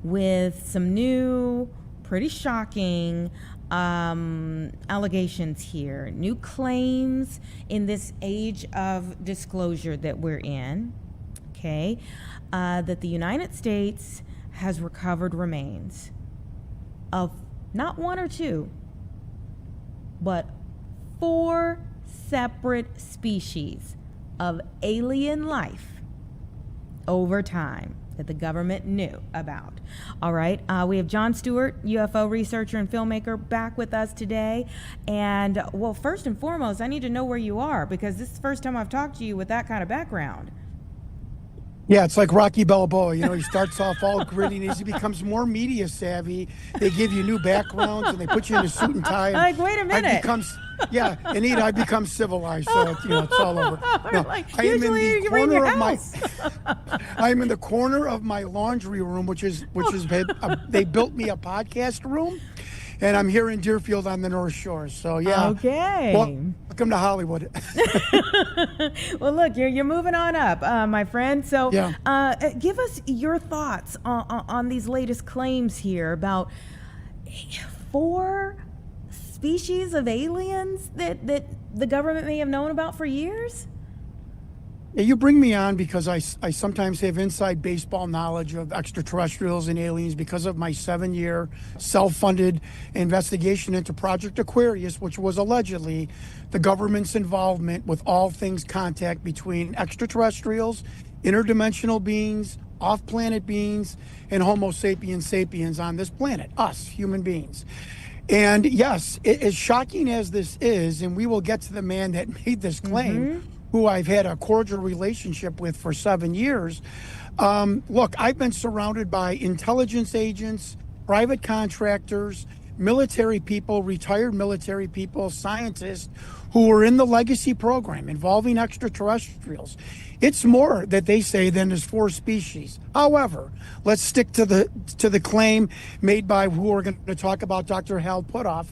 with some new, pretty shocking allegations here, new claims in this age of disclosure that we're in, okay, that the United States has recovered remains of not one or two, but 4 separate species of alien life over time that the government knew about. All right, we have John Stewart, UFO researcher and filmmaker, back with us today. And well, first and foremost, I need to know where you are, because this is the first time I've talked to you with that kind of background. Yeah, it's like Rocky Balboa. You know, he starts off all gritty, and as he becomes more media savvy, they give you new backgrounds and they put you in a suit and tie. And like, wait a minute. Anita, I become civilized, so it's all over. No, like, usually you're in your house. I'm in the corner of my laundry room, which is they built me a podcast room, and I'm here in Deerfield on the North Shore. So yeah. Okay. Welcome to Hollywood. Well, look, you're moving on up, my friend. So give us your thoughts on these latest claims here about 4 species of aliens that the government may have known about for years? Yeah, you bring me on because I sometimes have inside baseball knowledge of extraterrestrials and aliens because of my 7-year self-funded investigation into Project Aquarius, which was allegedly the government's involvement with all things contact between extraterrestrials, interdimensional beings, off-planet beings, and Homo sapiens sapiens on this planet, us, human beings. And yes, as shocking as this is, and we will get to the man that made this claim, who I've had a cordial relationship with for 7 years. Look, I've been surrounded by intelligence agents, private contractors, military people, retired military people, scientists who were in the legacy program involving extraterrestrials. It's more that they say than is 4 species. However, let's stick to the claim made by who we're going to talk about, Dr. Hal Puthoff,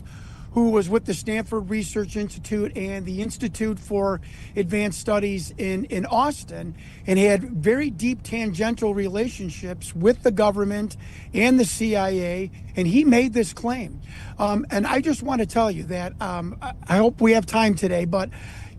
who was with the Stanford Research Institute and the Institute for Advanced Studies in Austin, and had very deep tangential relationships with the government and the CIA, and he made this claim. And I just want to tell you that I hope we have time today, but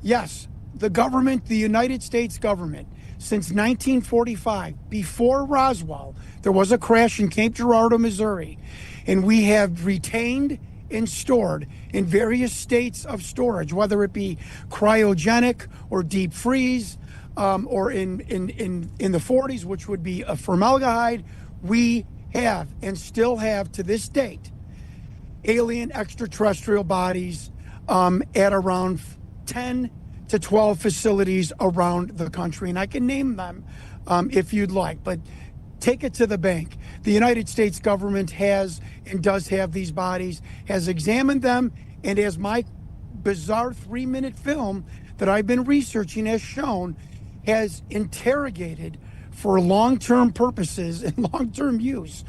yes, the government, the United States government, since 1945, before Roswell, there was a crash in Cape Girardeau, Missouri, and we have retained and stored in various states of storage, whether it be cryogenic or deep freeze, or in the 40s, which would be a formaldehyde. We have and still have to this date alien extraterrestrial bodies at around 10 to 12 facilities around the country, and I can name them if you'd like, but take it to the bank. The United States government has and does have these bodies, has examined them, and as my bizarre 3-minute film that I've been researching has shown, has interrogated for long-term purposes and long-term use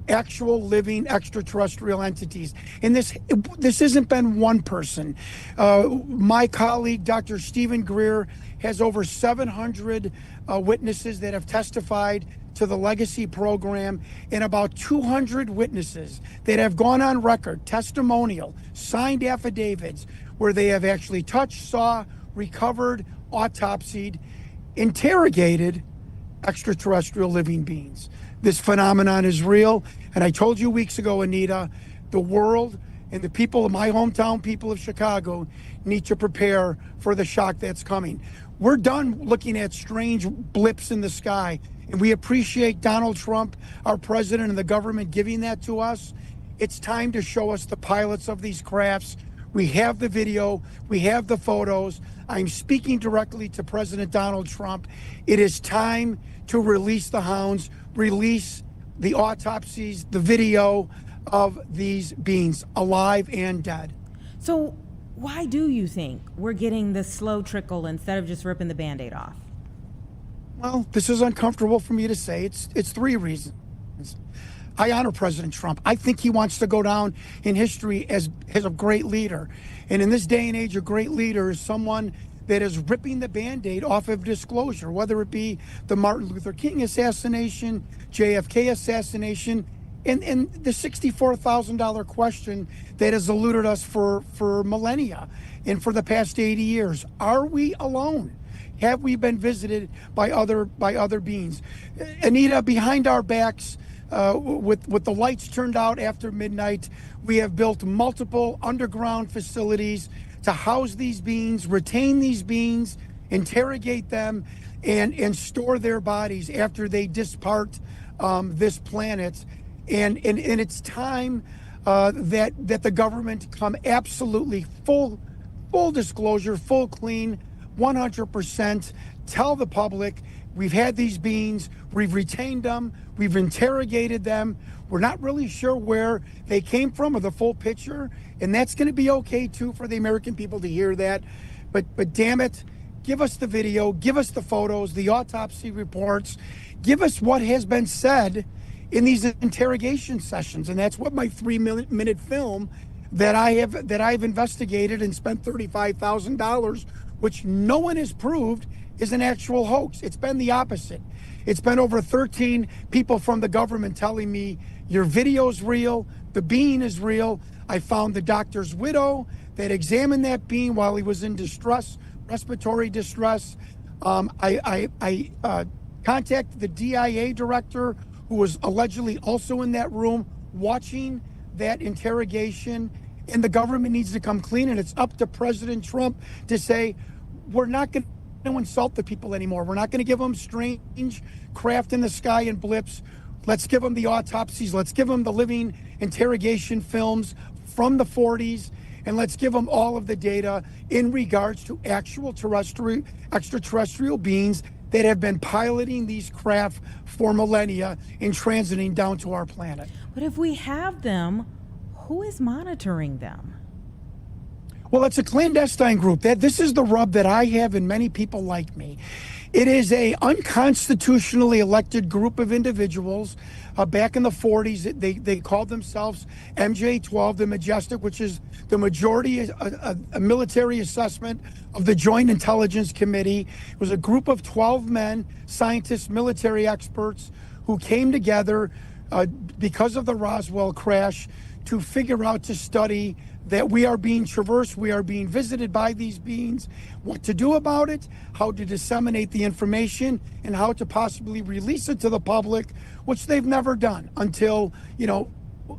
actual living extraterrestrial entities. And this hasn't been one person. My colleague, Dr. Stephen Greer, has over 700 witnesses that have testified to the legacy program, and about 200 witnesses that have gone on record, testimonial, signed affidavits, where they have actually touched, saw, recovered, autopsied, interrogated extraterrestrial living beings. This phenomenon is real, and I told you weeks ago, Anita, the world and the people of my hometown, people of Chicago, need to prepare for the shock that's coming. We're done looking at strange blips in the sky, and we appreciate Donald Trump, our president, and the government giving that to us. It's time to show us the pilots of these crafts. We have the video, we have the photos. I'm speaking directly to President Donald Trump. It is time to release the hounds, release the autopsies, the video of these beings, alive and dead. So why do you think we're getting this slow trickle instead of just ripping the Band-Aid off? Well, this is uncomfortable for me to say. It's 3 reasons. I honor President Trump. I think he wants to go down in history as a great leader. And in this day and age, a great leader is someone that is ripping the Band-Aid off of disclosure, whether it be the Martin Luther King assassination, JFK assassination, and the $64,000 question that has eluded us for millennia and for the past 80 years. Are we alone? Have we been visited by other beings? Anita, behind our backs, with the lights turned out after midnight, we have built multiple underground facilities to house these beings, retain these beings, interrogate them, and store their bodies after they depart this planet. And it's time that the government come absolutely full disclosure, full clean, 100%. Tell the public we've had these beings, we've retained them, we've interrogated them. We're not really sure where they came from or the full picture, and that's going to be okay too for the American people to hear that. But damn it, give us the video, give us the photos, the autopsy reports, give us what has been said in these interrogation sessions. And that's what my 3-minute film that I've investigated and spent $35,000, which no one has proved is an actual hoax. It's been the opposite. It's been over 13 people from the government telling me your video's real, the being is real. I found the doctor's widow that examined that being while he was in distress, respiratory distress. I contacted the DIA director, who was allegedly also in that room watching that interrogation. And the government needs to come clean, and it's up to President Trump to say, we're not going to insult the people anymore. We're not going to give them strange craft in the sky and blips. Let's give them the autopsies. Let's give them the living interrogation films from the 40s. And let's give them all of the data in regards to actual extraterrestrial beings that have been piloting these craft for millennia and transiting down to our planet. But if we have them, who is monitoring them? Well, it's a clandestine group. This is the rub that I have and many people like me. It is a unconstitutionally elected group of individuals. Back in the 40s, they called themselves MJ-12, the Majestic, which is the majority a military assessment of the Joint Intelligence Committee. It was a group of 12 men, scientists, military experts, who came together because of the Roswell crash to figure out, to study that we are being traversed, we are being visited by these beings, what to do about it, how to disseminate the information, and how to possibly release it to the public, which they've never done until,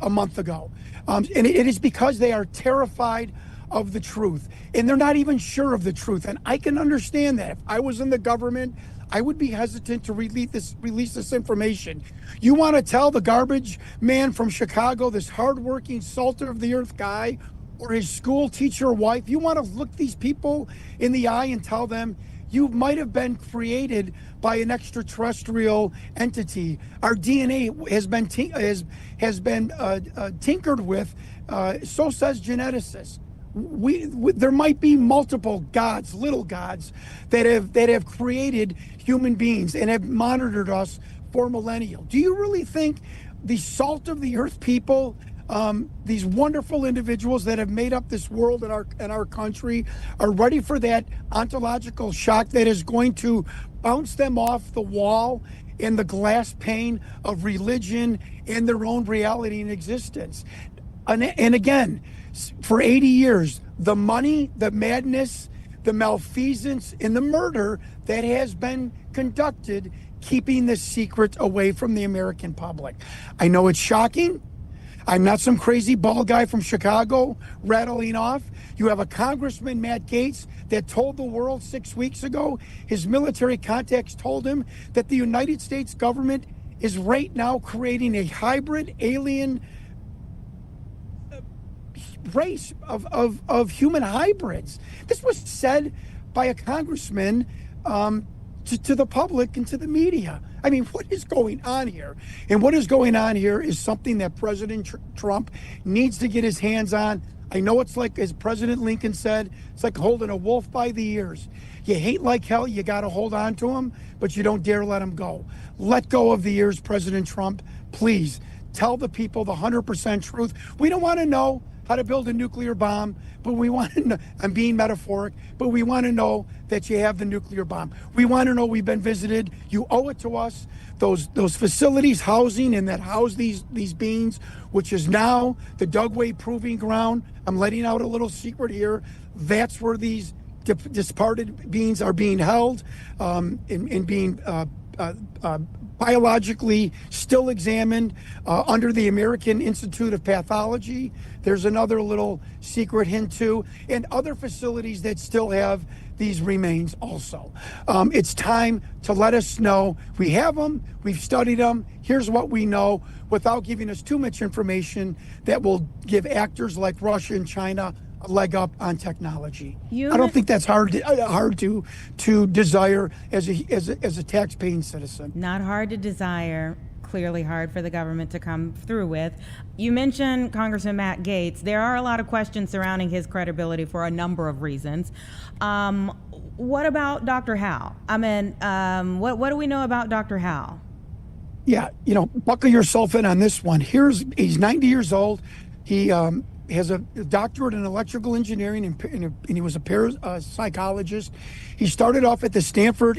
a month ago. And it is because they are terrified of the truth, and they're not even sure of the truth. And I can understand that. If I was in the government, I would be hesitant to release this information. You want to tell the garbage man from Chicago, this hardworking, salter of the earth guy, or his school teacher wife, you want to look these people in the eye and tell them you might have been created by an extraterrestrial entity. Our DNA has been tinkered with. So says geneticists. There might be multiple gods, little gods, that have created human beings and have monitored us for millennia. Do you really think the salt of the earth people, these wonderful individuals that have made up this world and our country, are ready for that ontological shock that is going to bounce them off the wall in the glass pane of religion and their own reality and existence? And again, for 80 years, the money, the madness, the malfeasance, and the murder that has been conducted, keeping this secret away from the American public. I know it's shocking. I'm not some crazy bald guy from Chicago rattling off. You have a Congressman, Matt Gaetz, that told the world 6 weeks ago, his military contacts told him that the United States government is right now creating a hybrid alien race of human hybrids. This was said by a congressman to the public and to the media. I mean, what is going on here? And what is going on here is something that President Trump needs to get his hands on. I know it's like, as President Lincoln said, it's like holding a wolf by the ears. You hate like hell, you got to hold on to him, but you don't dare let him go. Let go of the ears, President Trump. Please tell the people the 100% truth. We don't want to know how to build a nuclear bomb, but we want to know, I'm being metaphoric, but we want to know that you have the nuclear bomb. We want to know we've been visited. You owe it to us. Those facilities, housing, and that house these beings, which is now the Dugway Proving Ground. I'm letting out a little secret here. That's where these disparted beings are being held and being biologically still examined under the American Institute of Pathology. There's another little secret hint too, and other facilities that still have these remains also. It's time to let us know. We have them, we've studied them, here's what we know, without giving us too much information that will give actors like Russia and China a leg up on technology. I don't think that's hard to desire as a tax-paying citizen. Not hard to desire, clearly hard for the government to come through with. You mentioned Congressman Matt Gaetz. There are a lot of questions surrounding his credibility for a number of reasons. What about Dr. Howe? I mean, what do we know about Dr. Howe? Yeah, buckle yourself in on this one. He's 90 years old. He has a doctorate in electrical engineering, and he was a parapsychologist. He started off at the Stanford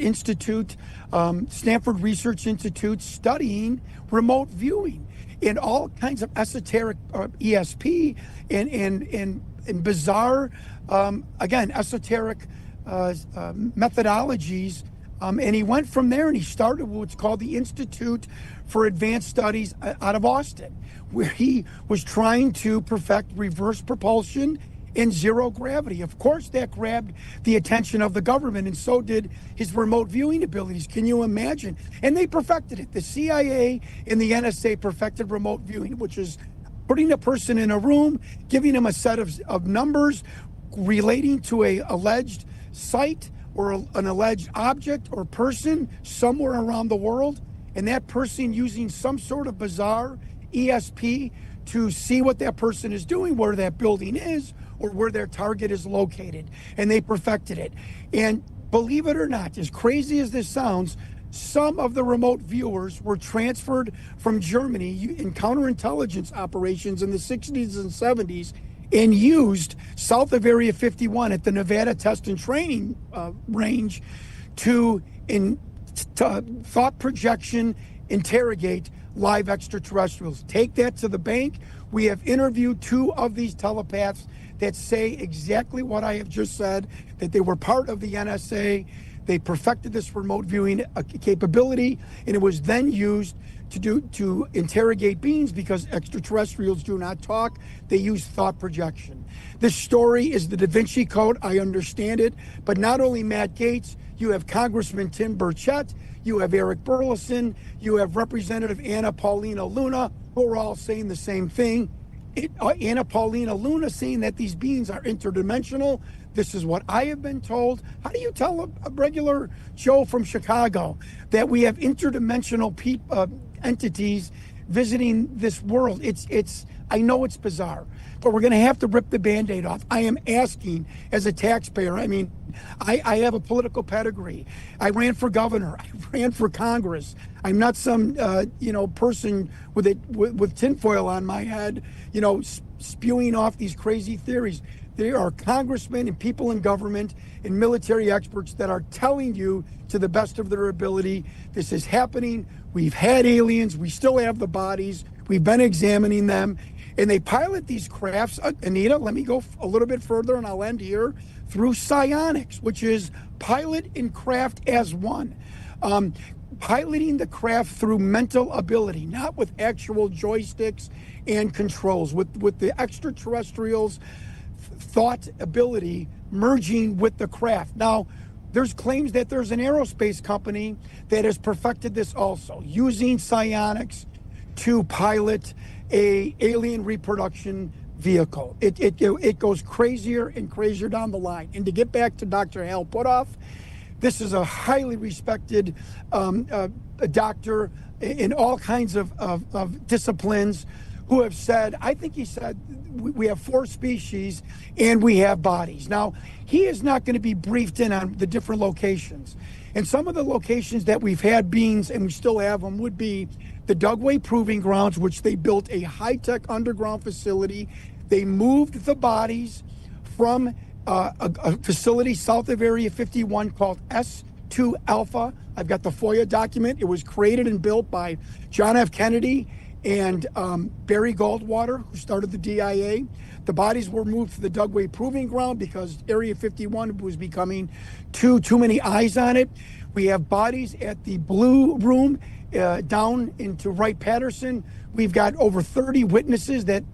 Research Institute, studying remote viewing and all kinds of esoteric ESP and bizarre, again, esoteric methodologies. And he went from there and he started what's called the Institute for Advanced Studies out of Austin, where he was trying to perfect reverse propulsion and zero gravity. Of course, that grabbed the attention of the government, and so did his remote viewing abilities. Can you imagine? And they perfected it. The CIA and the NSA perfected remote viewing, which is putting a person in a room, giving him a set of numbers relating to a alleged site or an alleged object or person somewhere around the world, and that person using some sort of bizarre ESP to see what that person is doing, where that building is, or where their target is located. And they perfected it. And believe it or not, as crazy as this sounds, some of the remote viewers were transferred from Germany in counterintelligence operations in the 60s and 70s and used south of Area 51 at the Nevada Test and Training Range to thought projection, interrogate live extraterrestrials. Take that to the bank. We have interviewed 2 of these telepaths that say exactly what I have just said, that they were part of the NSA. They perfected this remote viewing capability, and it was then used to interrogate beings, because extraterrestrials do not talk. They use thought projection. This story is the Da Vinci Code. I understand it. But not only Matt Gaetz, you have Congressman Tim Burchett, you have Eric Burleson, you have Representative Anna Paulina Luna, who are all saying the same thing. Anna Paulina Luna saying that these beings are interdimensional. This is what I have been told. How do you tell a regular Joe from Chicago that we have interdimensional entities visiting this world? I know it's bizarre, but we're going to have to rip the Band-Aid off. I am asking as a taxpayer. I mean, I have a political pedigree. I ran for governor. I ran for Congress. I'm not some person with tinfoil on my head, spewing off these crazy theories. There are congressmen and people in government and military experts that are telling you to the best of their ability, this is happening. We've had aliens. We still have the bodies. We've been examining them. And they pilot these crafts. Anita, let me go a little bit further and I'll end here. Through psionics, which is pilot and craft as one. Piloting the craft through mental ability, not with actual joysticks and controls, with the extraterrestrials' thought ability merging with the craft. Now, there's claims that there's an aerospace company that has perfected this also, using psionics to pilot a alien reproduction vehicle. It goes crazier and crazier down the line. And to get back to Dr. Hal Puthoff, this is a highly respected doctor in all kinds of disciplines who have said, I think he said, we have 4 species and we have bodies. Now, he is not going to be briefed in on the different locations. And some of the locations that we've had beings, and we still have them, would be the Dugway Proving Grounds, which they built a high-tech underground facility They moved the bodies from a facility south of Area 51 called S2 Alpha. I've got the FOIA document. It was created and built by John F. Kennedy and Barry Goldwater, who started the DIA. The bodies were moved to the Dugway Proving Ground because Area 51 was becoming too many eyes on it. We have bodies at the Blue Room down into Wright-Patterson. We've got over 30 witnesses that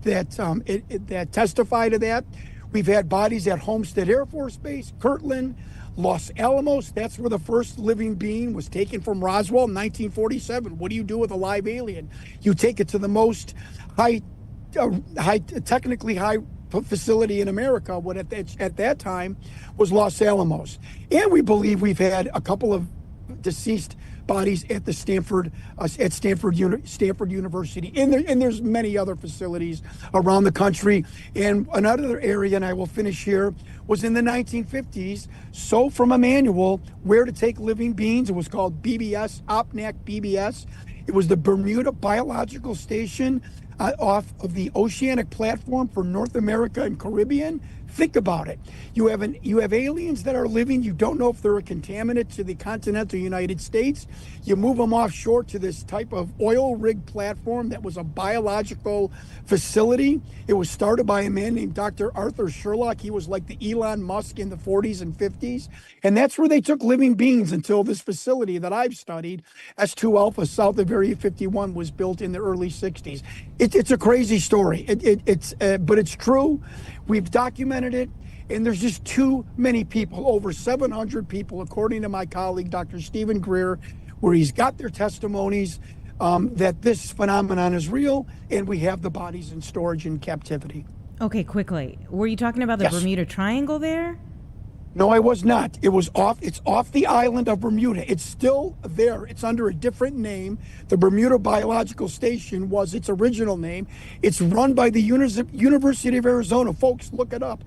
testify to that. We've had bodies at Homestead Air Force Base, Kirtland, Los Alamos. That's where the first living being was taken from Roswell in 1947. What do you do with a live alien? You take it to the most technically high facility in America, what at that time was Los Alamos. And we believe we've had a couple of deceased bodies at the Stanford University, and there's many other facilities around the country. And another area, and I will finish here, was in the 1950s. So from a manual, Where to Take Living Beings, it was called BBS, OPNAC BBS. It was the Bermuda Biological Station off of the Oceanic Platform for North America and Caribbean. Think about it. You have aliens that are living. You don't know if they're a contaminant to the continental United States. You move them offshore to this type of oil rig platform that was a biological facility. It was started by a man named Dr. Arthur Sherlock. He was like the Elon Musk in the 40s and 50s. And that's where they took living beings until this facility that I've studied, S2 Alpha, south of Area 51, was built in the early 60s. It's a crazy story. But it's true. We've documented it, and there's just too many people, over 700 people, according to my colleague, Dr. Stephen Greer, where he's got their testimonies that this phenomenon is real, and we have the bodies in storage in captivity. Okay, quickly. Were you talking about the Yes. Bermuda Triangle there? No, I was not. It's off the island of Bermuda. It's still there. It's under a different name. The Bermuda Biological Station was its original name. It's run by the University of Arizona. Folks, look it up.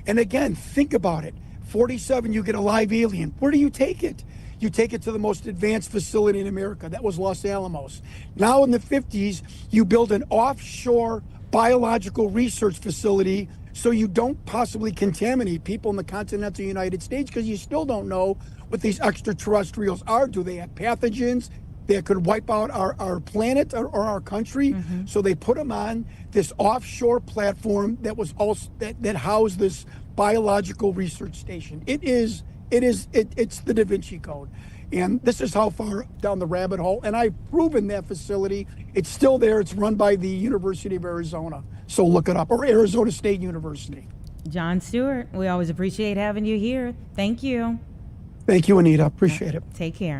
And again, think about it. 47, you get a live alien. Where do you take it? You take it to the most advanced facility in America. That was Los Alamos. Now in the 50s, you build an offshore biological research facility so you don't possibly contaminate people in the continental United States, because you still don't know what these extraterrestrials are. Do they have pathogens that could wipe out our planet or our country? Mm-hmm. So they put them on this offshore platform that was also that housed this biological research station. It's the Da Vinci Code. And this is how far down the rabbit hole. And I've proven that facility. It's still there. It's run by the University of Arizona. So look it up, or Arizona State University. John Stewart, we always appreciate having you here. Thank you. Thank you, Anita. Appreciate it. Take care.